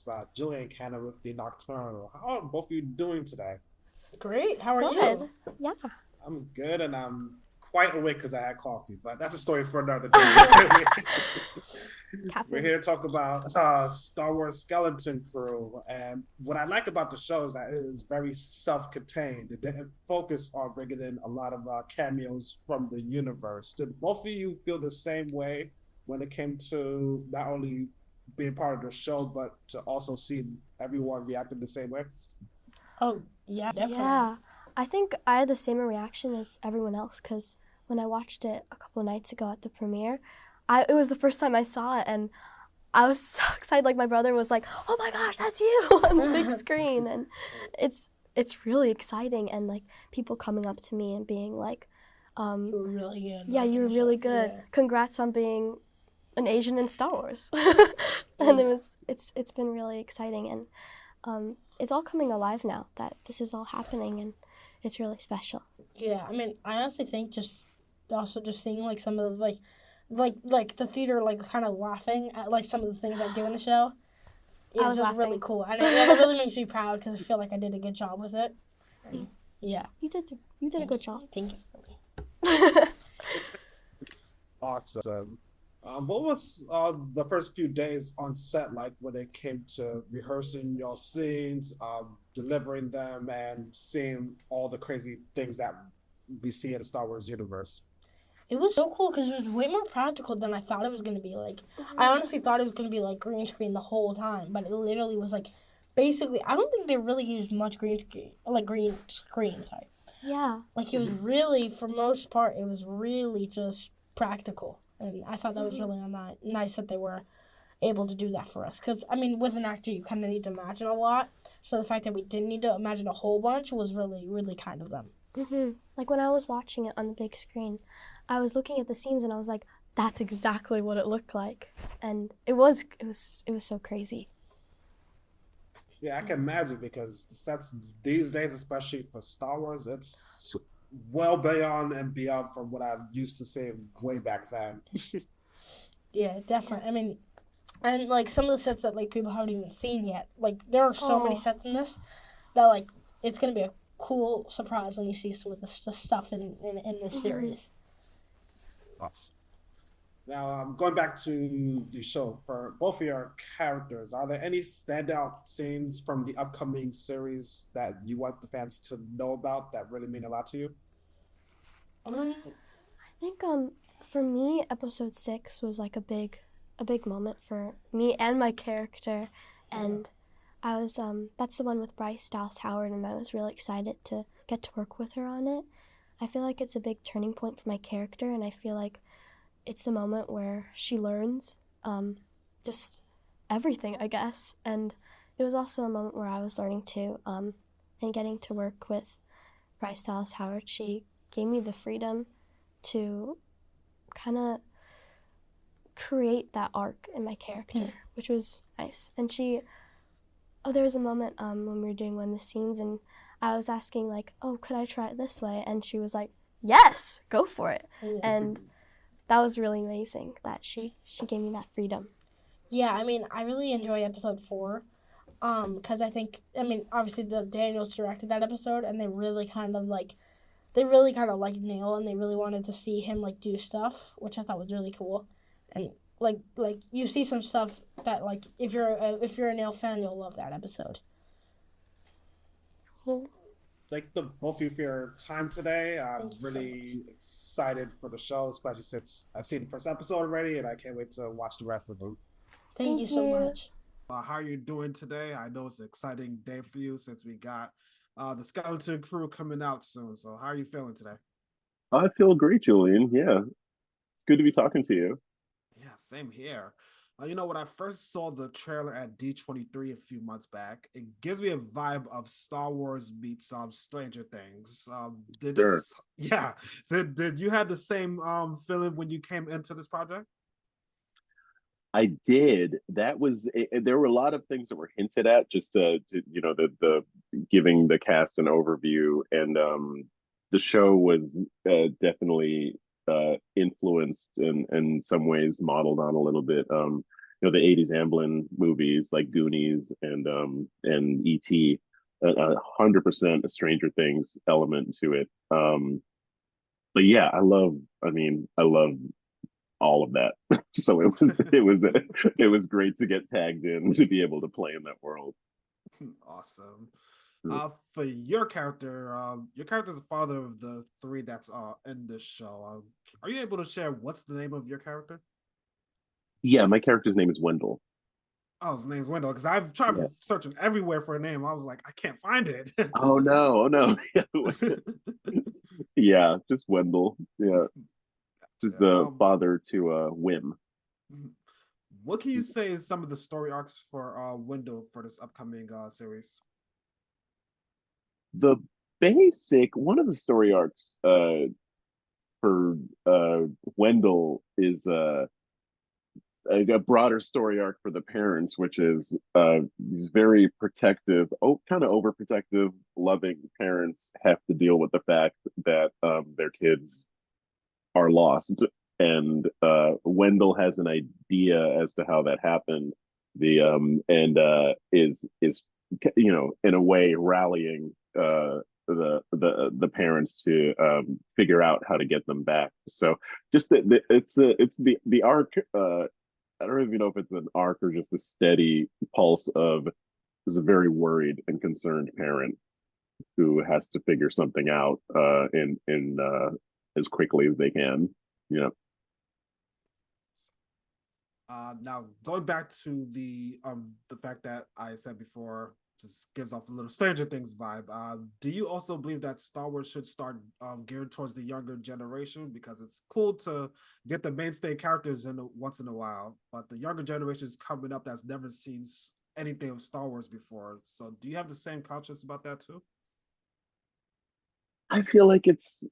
It's Julian Cannon with the Nocturnal. How are both of you doing today? Great. How are you? Good. Yeah. I'm good, and I'm quite awake because I had coffee, but that's a story for another day. We're Caffeine. here to talk about Star Wars Skeleton Crew, and what I like about the show is that it is very self-contained. It didn't focus on bringing in a lot of cameos from the universe. Did both of you feel the same way when it came to not only being part of the show, but to also see everyone reacting the same way? Oh, yeah, definitely. Yeah. I think I had the same reaction as everyone else because when I watched it a couple of nights ago at the premiere, it was the first time I saw it and I was so excited. Like my brother was like, "Oh my gosh, that's you!" on the big screen, and it's really exciting. And like people coming up to me and being like, You were really good. "Yeah, you were really good. Yeah. Congrats on being an Asian in Star Wars." And it's been really exciting, and it's all coming alive now that this is all happening, and it's really special. Yeah, I mean, I honestly think just seeing like some of the like the theater like kind of laughing at like some of the things I do in the show I is was just really laughing. cool, and it really makes me proud because I feel like I did a good job with it. And, yeah, You did a good job. thank you. Awesome. What was the first few days on set like when it came to rehearsing your scenes, delivering them, and seeing all the crazy things that we see in the Star Wars universe? It was so cool because it was way more practical than I thought it was gonna be. Like, I honestly thought it was gonna be like green screen the whole time, but it literally was like, basically, I don't think they really used much green screen. Sorry, Yeah. like it was really for most part, it was really just practical, and I thought that was really nice that they were able to do that for us. Because I mean, with an actor, you kind of need to imagine a lot. So the fact that we didn't need to imagine a whole bunch was really kind of them. Like when I was watching it on the big screen, I was looking at the scenes and I was like, "That's exactly what it looked like," and it was so crazy. Yeah, I can imagine because the sets these days, especially for Star Wars, it's well beyond and beyond from what I used to see way back then. Yeah, definitely. I mean, and like some of the sets that like people haven't even seen yet. Like there are so many Oh, sets in this that like it's gonna be a cool surprise when you see some of the stuff in this series. Awesome. Now, going back to the show, for both of your characters, are there any standout scenes from the upcoming series that you want the fans to know about that really mean a lot to you? Um, I think for me, episode 6 was like a big moment for me and my character, and I was that's the one with Bryce Dallas Howard, and I was really excited to get to work with her on it. I feel like it's a big turning point for my character, and I feel like it's the moment where she learns just everything, I guess. And it was also a moment where I was learning too, and getting to work with Bryce Dallas Howard. She gave me the freedom to kind of create that arc in my character, which was nice. And there was a moment when we were doing one of the scenes, and I was asking like, "Oh, could I try it this way?" And she was like, "Yes, go for it." And that was really amazing that she gave me that freedom. yeah, I mean, I really enjoy episode 4. Because I mean, obviously the Daniels directed that episode, and they really kind of liked Neil, and they really wanted to see him like do stuff, which I thought was really cool. And like you see some stuff that like if you're a Neil fan, you'll love that episode. Well, Thank the both of you for your time today. I'm Thank you so much. really excited for the show, especially since I've seen the first episode already, and I can't wait to watch the rest of them. Thank you thank so you. much. How are you doing today? I know it's an exciting day for you since we got the Skeleton Crew coming out soon. So, how are you feeling today? I feel great, Julian. Yeah, it's good to be talking to you. Yeah, same here. When I first saw the trailer at D23 a few months back, it gives me a vibe of Star Wars meets Stranger Things. Did Sure. this? Yeah. Did you have the same feeling when you came into this project? I did. There were a lot of things that were hinted at, just the giving the cast an overview, and the show was definitely influenced and in some ways modeled on a little bit. the '80s Amblin movies like Goonies and E.T. 100% a Stranger Things element to it. But yeah, I love all of that. So it was great to get tagged in to be able to play in that world. Awesome. For your character is the father of the three that's in this show. Are you able to share what's the name of your character? Yeah, my character's name is Wendell. Oh, his name's Wendell. Because I've tried Yeah. searching everywhere for a name. I was like, I can't find it. Oh no, oh no. Yeah, just Wendell. Yeah, just Gotcha. the father to Wim. What can you say is some of the story arcs for Wendell for this upcoming series? The basic one of the story arcs for Wendell is a broader story arc for the parents, which is these very protective, kind of overprotective, loving parents have to deal with the fact that their kids are lost, and Wendell has an idea as to how that happened. The and is in a way rallying the parents to figure out how to get them back. So just it's the arc. I don't even know if it's an arc or just a steady pulse of is a very worried and concerned parent who has to figure something out in as quickly as they can. Yeah. Now going back to the fact that I said before just gives off a little Stranger Things vibe. Do you also believe that Star Wars should start geared towards the younger generation? Because it's cool to get the mainstay characters in once in a while, but the younger generation is coming up that's never seen anything of Star Wars before. So do you have the same conscience about that too? I feel like it's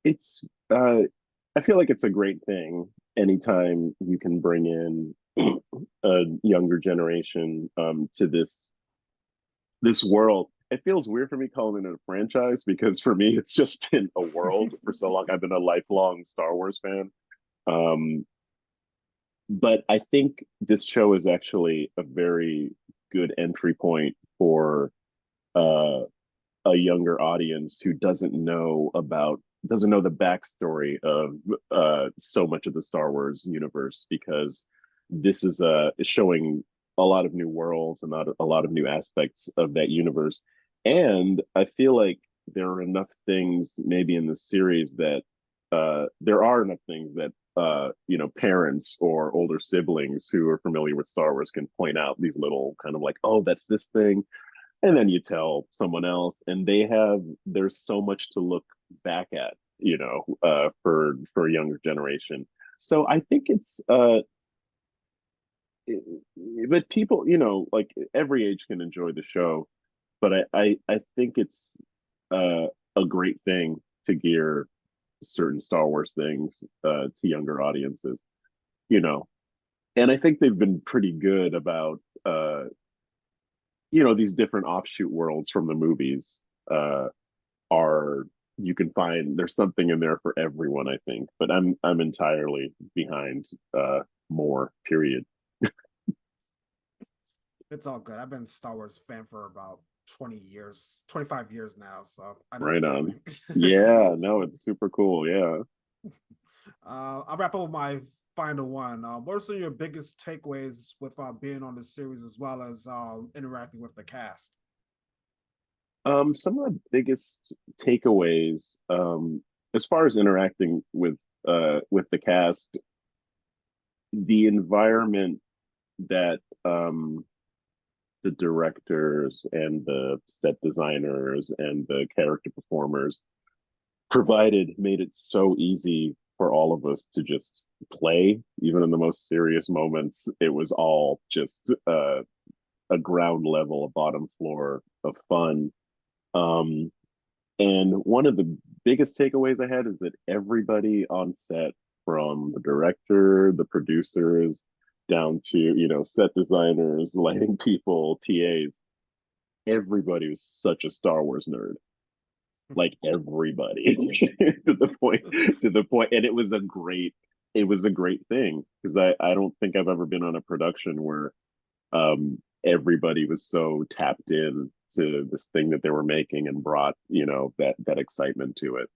I feel like it's a great thing anytime you can bring in a younger generation to this world. It feels weird for me calling it a franchise because for me it's just been a world for so long. I've been a lifelong Star Wars fan. Um, but I think this show is actually a very good entry point for uh, a younger audience who doesn't know the backstory of so much of the Star Wars universe, because this is showing a lot of new worlds and a lot of new aspects of that universe. And I feel like there are enough things maybe in the series that there are enough things that parents or older siblings who are familiar with Star Wars can point out these little kind of like, oh, that's this thing, and then you tell someone else, and there's so much to look back at, for a younger generation. So I think but people, like every age can enjoy the show, but I think it's a great thing to gear certain Star Wars things to younger audiences, you know and I think they've been pretty good about these different offshoot worlds from the movies are you can find there's something in there for everyone, I think. But I'm entirely behind more, period. It's all good. I've been a Star Wars fan for about 20 years, 25 years now, so I know the Right on. feeling. Yeah, no, it's super cool. Yeah. I'll wrap up with my final one. What are some of your biggest takeaways with being on the series as well as interacting with the cast? Some of the biggest takeaways, as far as interacting with the cast, the environment that the directors and the set designers and the character performers provided made it so easy for all of us to just play, even in the most serious moments. It was all just a ground level, a bottom floor of fun. Um, and one of the biggest takeaways I had is that everybody on set, from the director, the producers, down to set designers, lighting people, TAs, everybody was such a Star Wars nerd. Like everybody to the point, and it was a great it was a great thing because I don't think I've ever been on a production where everybody was so tapped in to this thing that they were making and brought, that excitement to it.